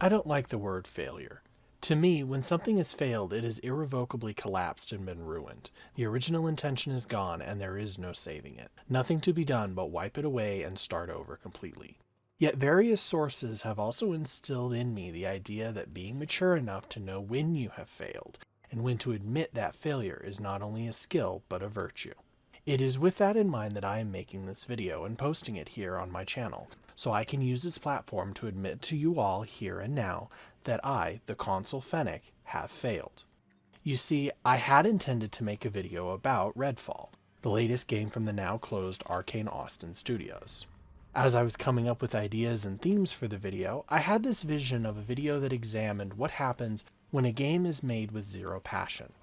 I don't like the word failure. To me, when something has failed, it has irrevocably collapsed and been ruined. The original intention is gone and there is no saving it. Nothing to be done but wipe it away and start over completely. Yet various sources have also instilled in me the idea that being mature enough to know when you have failed and when to admit that failure is not only a skill but a virtue. It is with that in mind that I am making this video and posting it here on my channel, so I can use its platform to admit to you all here and now that I, the Console-Fennec, have failed. You see, I had intended to make a video about Redfall, the latest game from the now closed Arkane Austin Studios. As I was coming up with ideas and themes for the video, I had this vision of a video that examined what happens when a game is made with zero passion.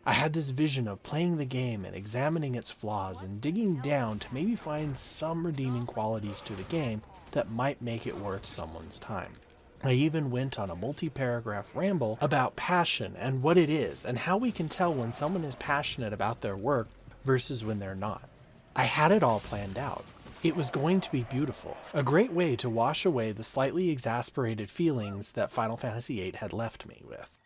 I had this vision of playing the game and examining its flaws and digging down to maybe find some redeeming qualities to the game that might make it worth someone's time. I even went on a multi-paragraph ramble about passion and what it is and how we can tell when someone is passionate about their work versus when they're not. I had it all planned out. It was going to be beautiful, a great way to wash away the slightly exasperated feelings that Final Fantasy VIII had left me with.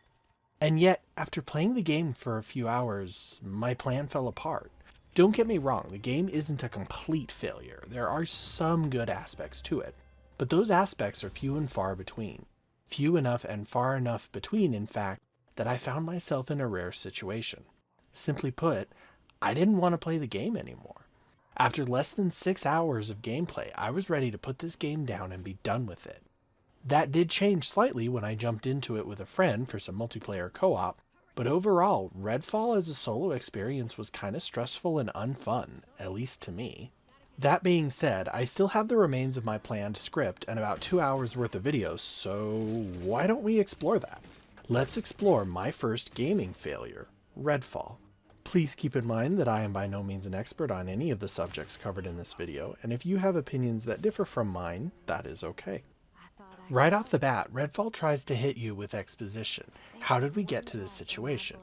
And yet, after playing the game for a few hours, my plan fell apart. Don't get me wrong, the game isn't a complete failure. There are some good aspects to it, but those aspects are few and far between. Few enough and far enough between, in fact, that I found myself in a rare situation. Simply put, I didn't want to play the game anymore. After less than 6 hours of gameplay, I was ready to put this game down and be done with it. That did change slightly when I jumped into it with a friend for some multiplayer co-op, but overall, Redfall as a solo experience was kind of stressful and unfun, at least to me. That being said, I still have the remains of my planned script and about 2 hours worth of videos, so why don't we explore that? Let's explore my first gaming failure, Redfall. Please keep in mind that I am by no means an expert on any of the subjects covered in this video, and if you have opinions that differ from mine, that is okay. Right off the bat, Redfall tries to hit you with exposition. How did we get to this situation?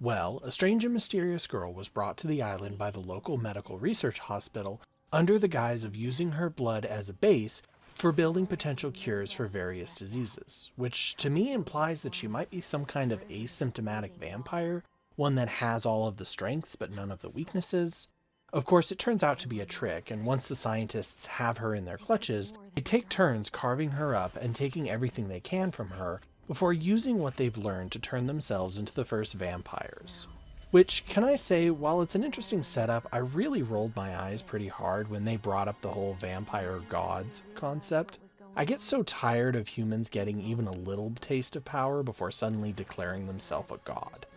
Well, a strange and mysterious girl was brought to the island by the local medical research hospital under the guise of using her blood as a base for building potential cures for various diseases, which to me implies that she might be some kind of asymptomatic vampire, one that has all of the strengths but none of the weaknesses. Of course, it turns out to be a trick, and once the scientists have her in their clutches, they take turns carving her up and taking everything they can from her before using what they've learned to turn themselves into the first vampires. Which, can I say, while it's an interesting setup, I really rolled my eyes pretty hard when they brought up the whole vampire gods concept. I get so tired of humans getting even a little taste of power before suddenly declaring themselves a god.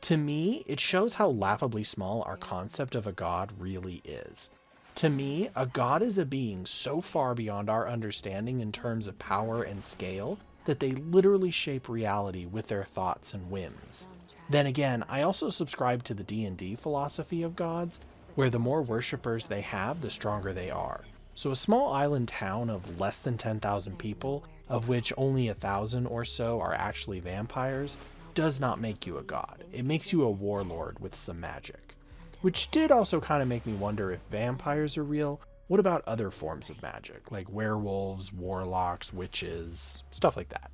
To me, it shows how laughably small our concept of a god really is. To me, a god is a being so far beyond our understanding in terms of power and scale that they literally shape reality with their thoughts and whims. Then again, I also subscribe to the D&D philosophy of gods, where the more worshippers they have, the stronger they are. So a small island town of less than 10,000 people, of which only 1,000 or so are actually vampires, does not make you a god. It makes you a warlord with some magic. Which did also kind of make me wonder if vampires are real. What about other forms of magic, like werewolves, warlocks, witches, stuff like that?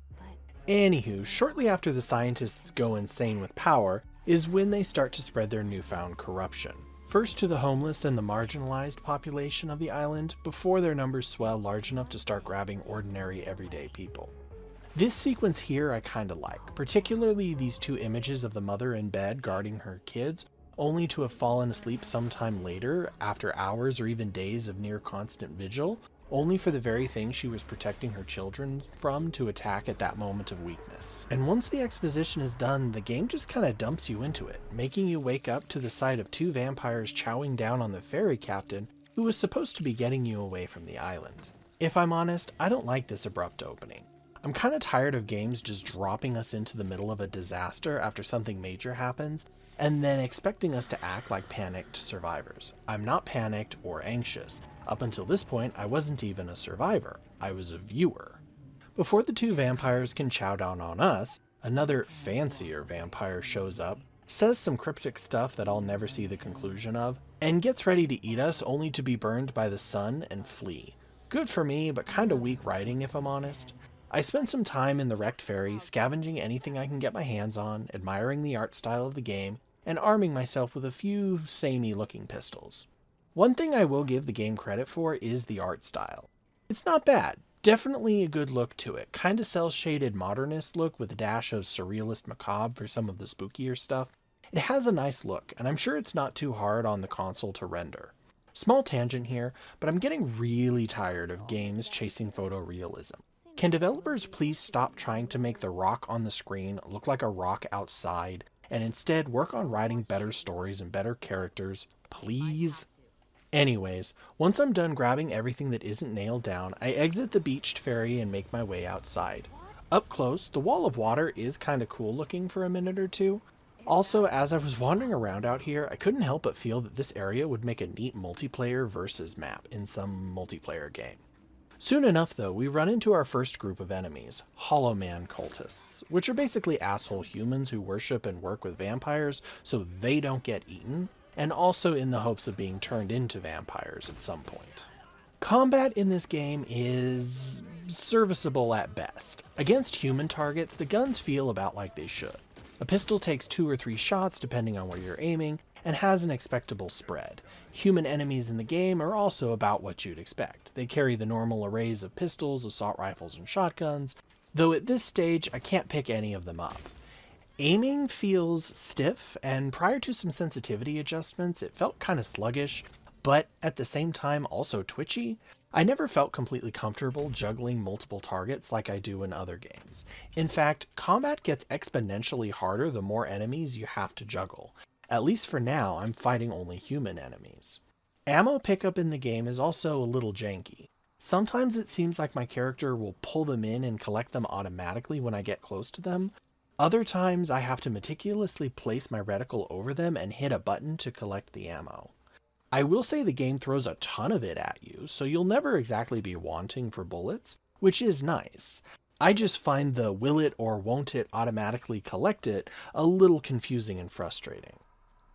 Anywho, shortly after the scientists go insane with power is when they start to spread their newfound corruption. First to the homeless and the marginalized population of the island, before their numbers swell large enough to start grabbing ordinary everyday people. This sequence here I kinda like, particularly these two images of the mother in bed guarding her kids, only to have fallen asleep sometime later, after hours or even days of near constant vigil, only for the very thing she was protecting her children from to attack at that moment of weakness. And once the exposition is done, the game just kinda dumps you into it, making you wake up to the sight of two vampires chowing down on the ferry captain who was supposed to be getting you away from the island. If I'm honest, I don't like this abrupt opening. I'm kind of tired of games just dropping us into the middle of a disaster after something major happens, and then expecting us to act like panicked survivors. I'm not panicked or anxious. Up until this point, I wasn't even a survivor. I was a viewer. Before the two vampires can chow down on us, another fancier vampire shows up, says some cryptic stuff that I'll never see the conclusion of, and gets ready to eat us only to be burned by the sun and flee. Good for me, but kinda weak writing if I'm honest. I spent some time in the wrecked ferry, scavenging anything I can get my hands on, admiring the art style of the game, and arming myself with a few samey looking pistols. One thing I will give the game credit for is the art style. It's not bad, definitely a good look to it, kinda cel-shaded modernist look with a dash of surrealist macabre for some of the spookier stuff. It has a nice look, and I'm sure it's not too hard on the console to render. Small tangent here, but I'm getting really tired of games chasing photorealism. Can developers please stop trying to make the rock on the screen look like a rock outside, and instead work on writing better stories and better characters, please? Anyways, once I'm done grabbing everything that isn't nailed down, I exit the beached ferry and make my way outside. Up close, the wall of water is kinda cool looking for a minute or two. Also, as I was wandering around out here, I couldn't help but feel that this area would make a neat multiplayer versus map in some multiplayer game. Soon enough though, we run into our first group of enemies, Hollow Man cultists, which are basically asshole humans who worship and work with vampires so they don't get eaten, and also in the hopes of being turned into vampires at some point. Combat in this game is serviceable at best. Against human targets, the guns feel about like they should. A pistol takes 2 or 3 shots depending on where you're aiming, and has an expectable spread. Human enemies in the game are also about what you'd expect. They carry the normal arrays of pistols, assault rifles, and shotguns, though at this stage I can't pick any of them up. Aiming feels stiff, and prior to some sensitivity adjustments, it felt kinda sluggish, but at the same time also twitchy. I never felt completely comfortable juggling multiple targets like I do in other games. In fact, combat gets exponentially harder the more enemies you have to juggle. At least for now, I'm fighting only human enemies. Ammo pickup in the game is also a little janky. Sometimes it seems like my character will pull them in and collect them automatically when I get close to them. Other times I have to meticulously place my reticle over them and hit a button to collect the ammo. I will say the game throws a ton of it at you, so you'll never exactly be wanting for bullets, which is nice. I just find the will it or won't it automatically collect it a little confusing and frustrating.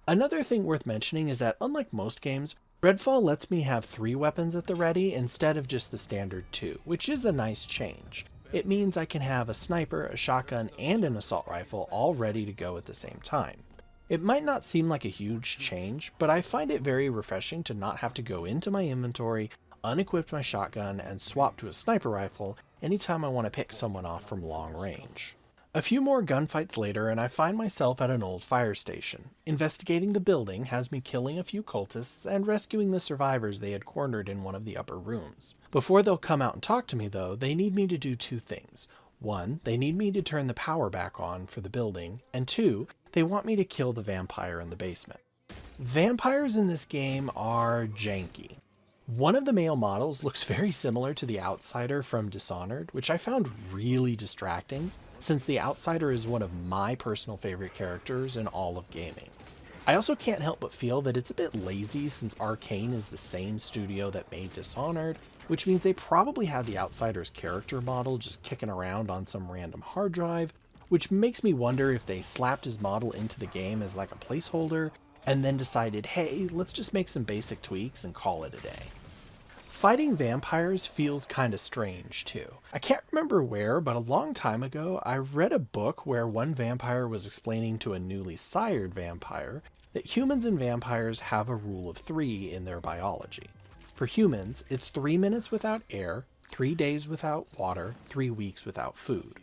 Another thing worth mentioning is that unlike most games, Redfall lets me have 3 weapons at the ready instead of just the standard 2, which is a nice change. It means I can have a sniper, a shotgun, and an assault rifle all ready to go at the same time. It might not seem like a huge change, but I find it very refreshing to not have to go into my inventory, unequip my shotgun, and swap to a sniper rifle anytime I want to pick someone off from long range. A few more gunfights later and I find myself at an old fire station. Investigating the building has me killing a few cultists and rescuing the survivors they had cornered in one of the upper rooms. Before they'll come out and talk to me though, they need me to do 2 things. 1, they need me to turn the power back on for the building, and 2, they want me to kill the vampire in the basement. Vampires in this game are janky. One of the male models looks very similar to the Outsider from Dishonored, which I found really distracting, since the Outsider is one of my personal favorite characters in all of gaming. I also can't help but feel that it's a bit lazy since Arkane is the same studio that made Dishonored, which means they probably had the Outsider's character model just kicking around on some random hard drive, which makes me wonder if they slapped his model into the game as like a placeholder, and then decided, hey, let's just make some basic tweaks and call it a day. Fighting vampires feels kinda strange too. I can't remember where, but a long time ago, I read a book where one vampire was explaining to a newly sired vampire that humans and vampires have a rule of 3 in their biology. For humans, it's 3 minutes without air, 3 days without water, 3 weeks without food.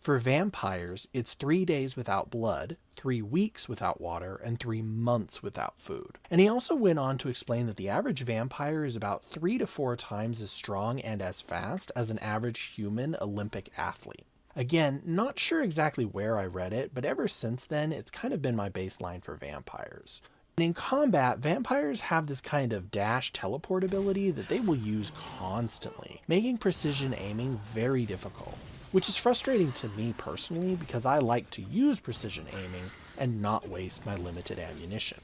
For vampires, it's 3 days without blood, 3 weeks without water, and 3 months without food. And he also went on to explain that the average vampire is about 3 to 4 times as strong and as fast as an average human Olympic athlete. Again, not sure exactly where I read it, but ever since then, it's kind of been my baseline for vampires. And in combat, vampires have this kind of dash teleport ability that they will use constantly, making precision aiming very difficult. Which is frustrating to me personally because I like to use precision aiming and not waste my limited ammunition.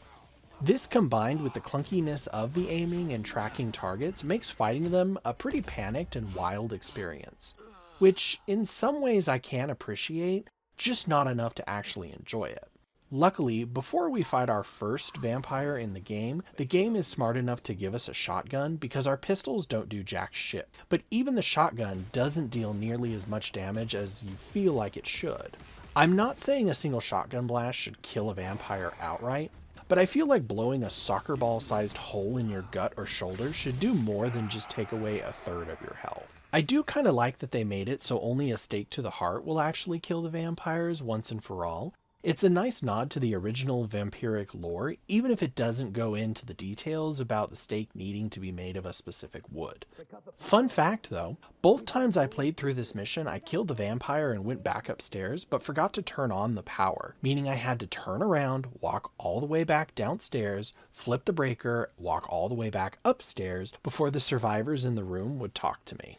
This combined with the clunkiness of the aiming and tracking targets makes fighting them a pretty panicked and wild experience, which in some ways I can appreciate, just not enough to actually enjoy it. Luckily, before we fight our first vampire in the game is smart enough to give us a shotgun because our pistols don't do jack shit. But even the shotgun doesn't deal nearly as much damage as you feel like it should. I'm not saying a single shotgun blast should kill a vampire outright, but I feel like blowing a soccer ball sized hole in your gut or shoulder should do more than just take away a third of your health. I do kind of like that they made it so only a stake to the heart will actually kill the vampires once and for all. It's a nice nod to the original vampiric lore, even if it doesn't go into the details about the stake needing to be made of a specific wood. Fun fact though, both times I played through this mission, I killed the vampire and went back upstairs, but forgot to turn on the power, meaning I had to turn around, walk all the way back downstairs, flip the breaker, walk all the way back upstairs before the survivors in the room would talk to me.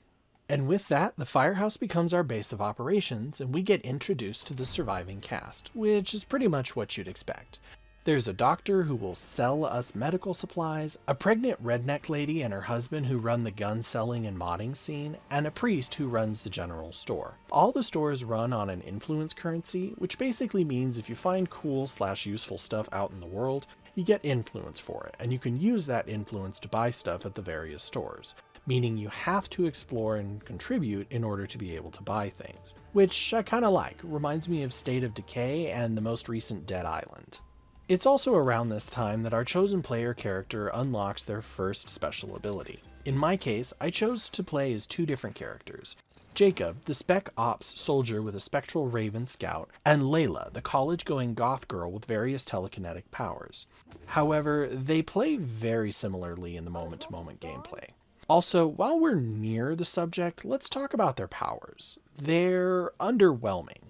And with that, the Firehouse becomes our base of operations, and we get introduced to the surviving cast, which is pretty much what you'd expect. There's a doctor who will sell us medical supplies, a pregnant redneck lady and her husband who run the gun selling and modding scene, and a priest who runs the general store. All the stores run on an influence currency, which basically means if you find cool/useful stuff out in the world, you get influence for it, and you can use that influence to buy stuff at the various stores. Meaning you have to explore and contribute in order to be able to buy things, which I kinda like. Reminds me of State of Decay and the most recent Dead Island. It's also around this time that our chosen player character unlocks their first special ability. In my case, I chose to play as two different characters. Jacob, the Spec Ops soldier with a spectral raven scout, and Layla, the college-going goth girl with various telekinetic powers. However, they play very similarly in the moment-to-moment gameplay. Also, while we're near the subject, let's talk about their powers. They're underwhelming.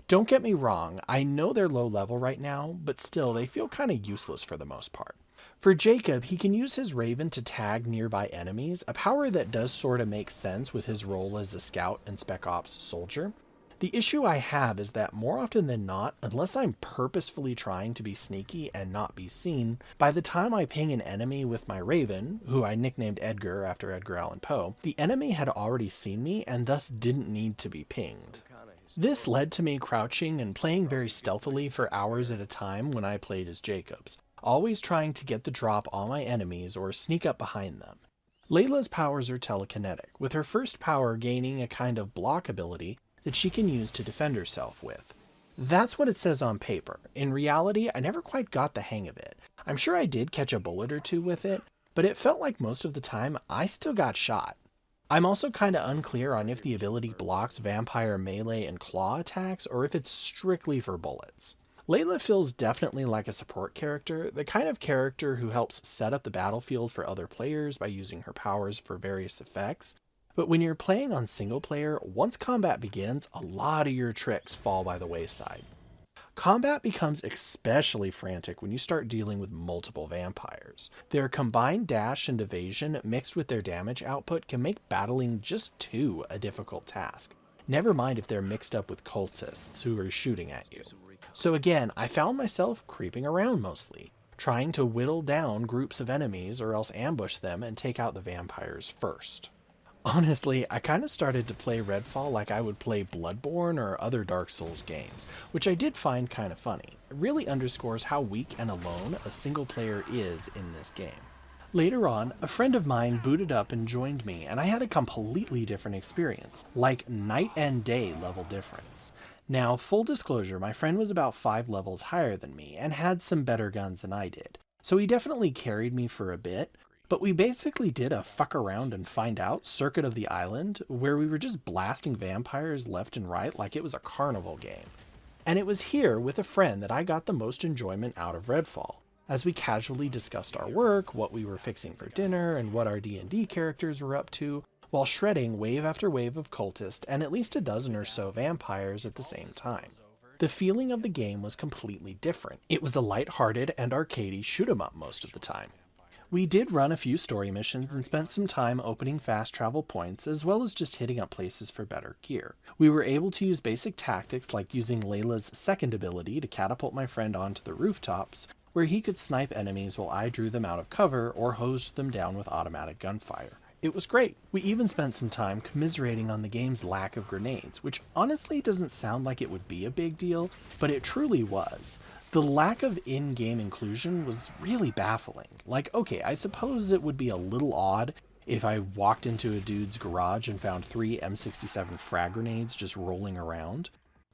Don't get me wrong, I know they're low level right now, but still they feel kinda useless for the most part. For Jacob, he can use his Raven to tag nearby enemies, a power that does sorta make sense with his role as a scout and Spec Ops soldier. The issue I have is that more often than not, unless I'm purposefully trying to be sneaky and not be seen, by the time I ping an enemy with my Raven, who I nicknamed Edgar after Edgar Allan Poe, the enemy had already seen me and thus didn't need to be pinged. This led to me crouching and playing very stealthily for hours at a time when I played as Jacobs, always trying to get the drop on my enemies or sneak up behind them. Layla's powers are telekinetic, with her first power gaining a kind of block ability that she can use to defend herself with. That's what it says on paper. In reality, I never quite got the hang of it. I'm sure I did catch a bullet or two with it, but it felt like most of the time I still got shot. I'm also kinda unclear on if the ability blocks vampire melee and claw attacks or if it's strictly for bullets. Layla feels definitely like a support character, the kind of character who helps set up the battlefield for other players by using her powers for various effects. But when you're playing on single player, once combat begins, a lot of your tricks fall by the wayside. Combat becomes especially frantic when you start dealing with multiple vampires. Their combined dash and evasion mixed with their damage output can make battling just two a difficult task. Never mind if they're mixed up with cultists who are shooting at you. So again, I found myself creeping around mostly, trying to whittle down groups of enemies or else ambush them and take out the vampires first. Honestly, I kind of started to play Redfall like I would play Bloodborne or other Dark Souls games, which I did find kind of funny. It really underscores how weak and alone a single player is in this game. Later on, a friend of mine booted up and joined me, and I had a completely different experience, like night and day level difference. Now, full disclosure, my friend was about 5 levels higher than me and had some better guns than I did, so he definitely carried me for a bit. But we basically did a fuck around and find out circuit of the island where we were just blasting vampires left and right like it was a carnival game. And it was here with a friend that I got the most enjoyment out of Redfall, as we casually discussed our work, what we were fixing for dinner, and what our D&D characters were up to, while shredding wave after wave of cultists and at least a dozen or so vampires at the same time. The feeling of the game was completely different. It was a lighthearted and arcadey shoot-'em-up most of the time. We did run a few story missions and spent some time opening fast travel points as well as just hitting up places for better gear. We were able to use basic tactics like using Layla's second ability to catapult my friend onto the rooftops, where he could snipe enemies while I drew them out of cover or hosed them down with automatic gunfire. It was great. We even spent some time commiserating on the game's lack of grenades, which honestly doesn't sound like it would be a big deal, but it truly was. The lack of in-game inclusion was really baffling. Like, okay, I suppose it would be a little odd if I walked into a dude's garage and found 3 M67 frag grenades just rolling around.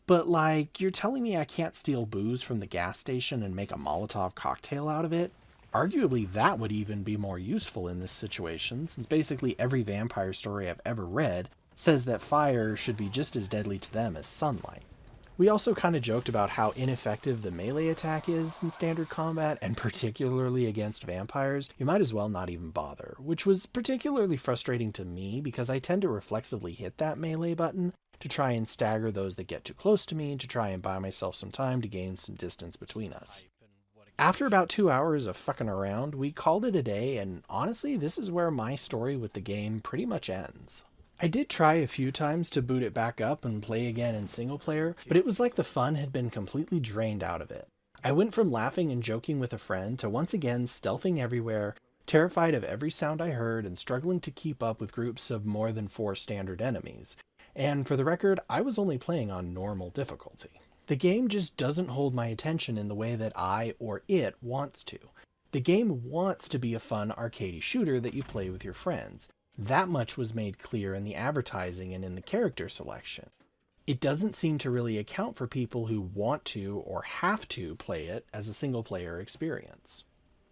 But like, you're telling me I can't steal booze from the gas station and make a Molotov cocktail out of it? Arguably, that would even be more useful in this situation, since basically every vampire story I've ever read says that fire should be just as deadly to them as sunlight. We also kind of joked about how ineffective the melee attack is in standard combat, and particularly against vampires, you might as well not even bother, which was particularly frustrating to me because I tend to reflexively hit that melee button to try and stagger those that get too close to me, to try and buy myself some time to gain some distance between us. After about 2 hours of fucking around, we called it a day, and honestly, this is where my story with the game pretty much ends. I did try a few times to boot it back up and play again in single player, but it was like the fun had been completely drained out of it. I went from laughing and joking with a friend to once again stealthing everywhere, terrified of every sound I heard and struggling to keep up with groups of more than 4 standard enemies. And for the record, I was only playing on normal difficulty. The game just doesn't hold my attention in the way that I or it wants to. The game wants to be a fun arcadey shooter that you play with your friends. That much was made clear in the advertising and in the character selection. It doesn't seem to really account for people who want to or have to play it as a single player experience.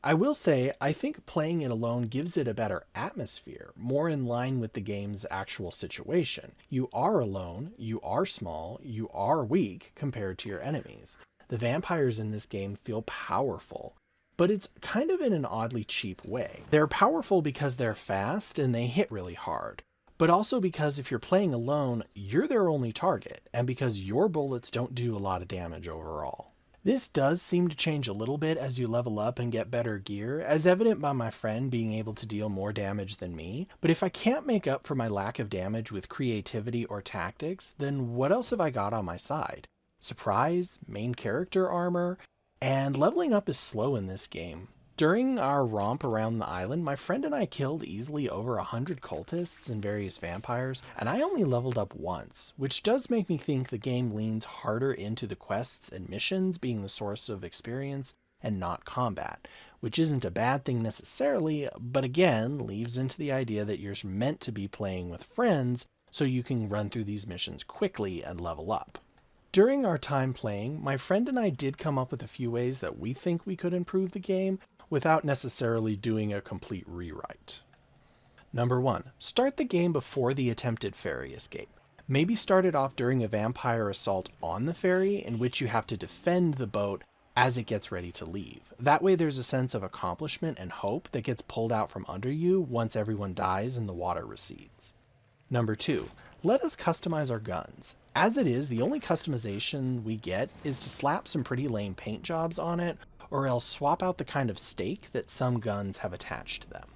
I will say, I think playing it alone gives it a better atmosphere, more in line with the game's actual situation. You are alone, you are small, you are weak compared to your enemies. The vampires in this game feel powerful, but it's kind of in an oddly cheap way. They're powerful because they're fast and they hit really hard, but also because if you're playing alone, you're their only target, and because your bullets don't do a lot of damage overall. This does seem to change a little bit as you level up and get better gear, as evident by my friend being able to deal more damage than me, but if I can't make up for my lack of damage with creativity or tactics, then what else have I got on my side? Surprise, main character armor, and leveling up is slow in this game. During our romp around the island, my friend and I killed easily over 100 cultists and various vampires, and I only leveled up once, which does make me think the game leans harder into the quests and missions being the source of experience and not combat, which isn't a bad thing necessarily, but again leaves into the idea that you're meant to be playing with friends so you can run through these missions quickly and level up. During our time playing, my friend and I did come up with a few ways that we think we could improve the game, without necessarily doing a complete rewrite. Number 1. Start the game before the attempted ferry escape. Maybe start it off during a vampire assault on the ferry, in which you have to defend the boat as it gets ready to leave. That way there's a sense of accomplishment and hope that gets pulled out from under you once everyone dies and the water recedes. Number 2. Let us customize our guns. As it is, the only customization we get is to slap some pretty lame paint jobs on it, or else swap out the kind of stake that some guns have attached to them.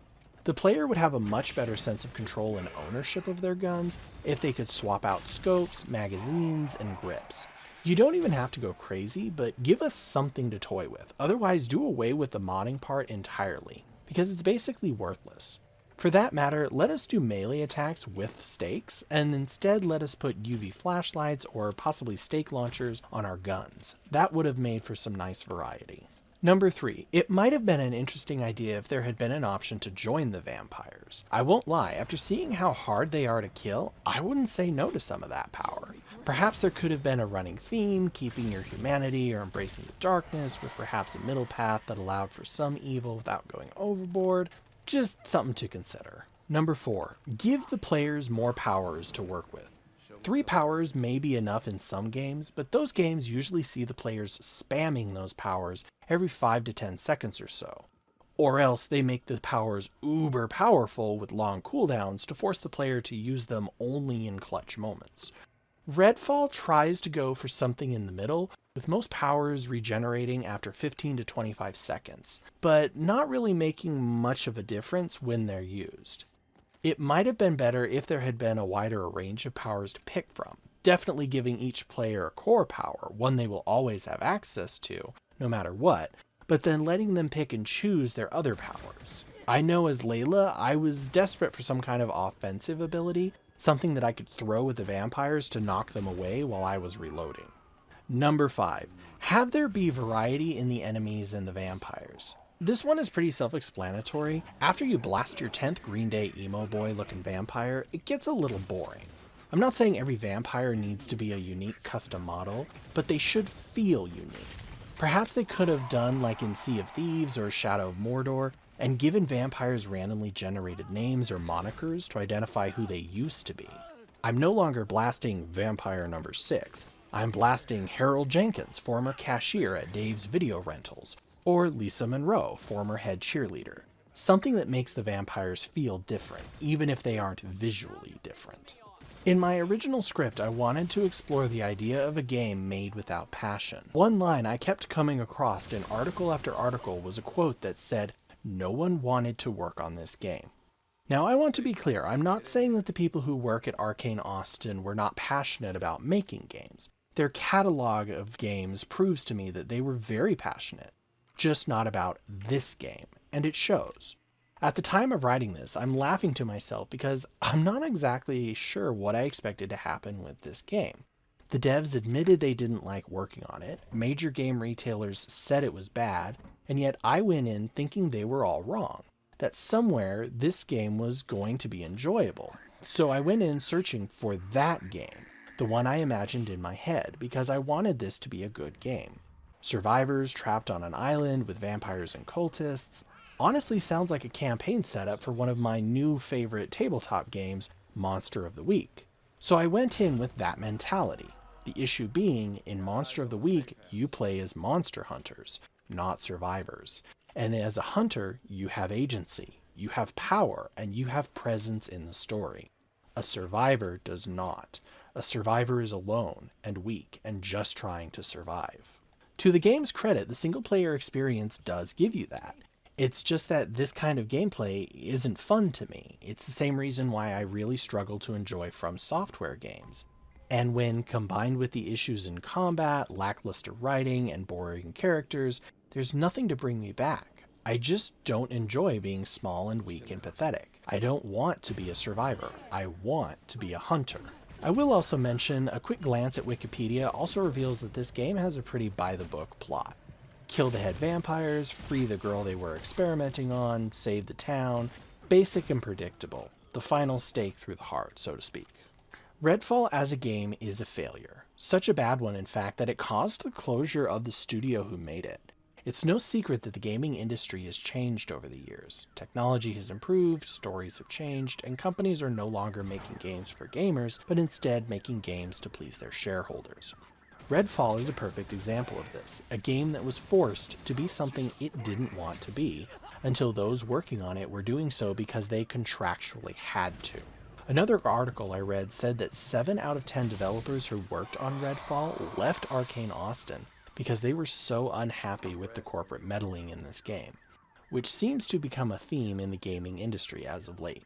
The player would have a much better sense of control and ownership of their guns if they could swap out scopes, magazines, and grips. You don't even have to go crazy, but give us something to toy with. Otherwise, do away with the modding part entirely, because it's basically worthless. For that matter, let us do melee attacks with stakes, and instead let us put UV flashlights or possibly stake launchers on our guns. That would have made for some nice variety. Number 3, it might have been an interesting idea if there had been an option to join the vampires. I won't lie, after seeing how hard they are to kill, I wouldn't say no to some of that power. Perhaps there could have been a running theme, keeping your humanity or embracing the darkness, with perhaps a middle path that allowed for some evil without going overboard. Just something to consider. Number 4, give the players more powers to work with. 3 powers may be enough in some games, but those games usually see the players spamming those powers every 5 to 10 seconds or so. Or else they make the powers uber powerful with long cooldowns to force the player to use them only in clutch moments. Redfall tries to go for something in the middle, with most powers regenerating after 15 to 25 seconds, but not really making much of a difference when they're used. It might have been better if there had been a wider range of powers to pick from, definitely giving each player a core power, one they will always have access to, no matter what, but then letting them pick and choose their other powers. I know as Layla, I was desperate for some kind of offensive ability, something that I could throw at the vampires to knock them away while I was reloading. Number 5. Have there be variety in the enemies and the vampires. This one is pretty self-explanatory. After you blast your 10th Green Day emo boy looking vampire, it gets a little boring. I'm not saying every vampire needs to be a unique custom model, but they should feel unique. Perhaps they could have done like in Sea of Thieves or Shadow of Mordor, and given vampires randomly generated names or monikers to identify who they used to be. I'm no longer blasting Vampire number 6. I'm blasting Harold Jenkins, former cashier at Dave's Video Rentals, or Lisa Monroe, former head cheerleader. Something that makes the vampires feel different, even if they aren't visually different. In my original script, I wanted to explore the idea of a game made without passion. One line I kept coming across in article after article was a quote that said, "No one wanted to work on this game." Now, I want to be clear, I'm not saying that the people who work at Arcane Austin were not passionate about making games. Their catalog of games proves to me that they were very passionate, just not about this game, and it shows. At the time of writing this, I'm laughing to myself because I'm not exactly sure what I expected to happen with this game. The devs admitted they didn't like working on it, major game retailers said it was bad, and yet I went in thinking they were all wrong, that somewhere this game was going to be enjoyable. So I went in searching for that game, the one I imagined in my head, because I wanted this to be a good game. Survivors trapped on an island with vampires and cultists honestly sounds like a campaign setup for one of my new favorite tabletop games, Monster of the Week. So I went in with that mentality. The issue being, in Monster of the Week, you play as monster hunters, not survivors. And as a hunter, you have agency, you have power, and you have presence in the story. A survivor does not. A survivor is alone and weak and just trying to survive. To the game's credit, the single-player experience does give you that. It's just that this kind of gameplay isn't fun to me. It's the same reason why I really struggle to enjoy From Software games. And when combined with the issues in combat, lackluster writing, and boring characters, there's nothing to bring me back. I just don't enjoy being small and weak and pathetic. I don't want to be a survivor. I want to be a hunter. I will also mention a quick glance at Wikipedia also reveals that this game has a pretty by-the-book plot. Kill the head vampires, free the girl they were experimenting on, save the town. Basic and predictable. The final stake through the heart, so to speak. Redfall as a game is a failure. Such a bad one, in fact, that it caused the closure of the studio who made it. It's no secret that the gaming industry has changed over the years. Technology has improved, stories have changed, and companies are no longer making games for gamers, but instead making games to please their shareholders. Redfall is a perfect example of this, a game that was forced to be something it didn't want to be, until those working on it were doing so because they contractually had to. Another article I read said that 7 out of 10 developers who worked on Redfall left Arcane Austin because they were so unhappy with the corporate meddling in this game, which seems to become a theme in the gaming industry as of late.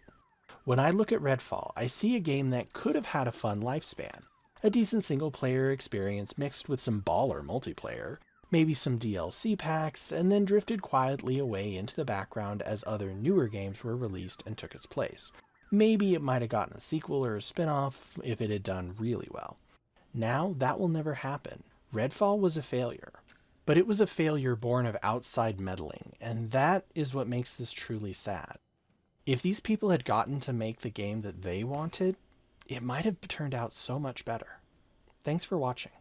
When I look at Redfall, I see a game that could have had a fun lifespan. A decent single-player experience mixed with some baller multiplayer, maybe some DLC packs, and then drifted quietly away into the background as other newer games were released and took its place. Maybe it might have gotten a sequel or a spin-off if it had done really well. Now, that will never happen. Redfall was a failure. But it was a failure born of outside meddling, and that is what makes this truly sad. If these people had gotten to make the game that they wanted, it might have turned out so much better. Thanks for watching.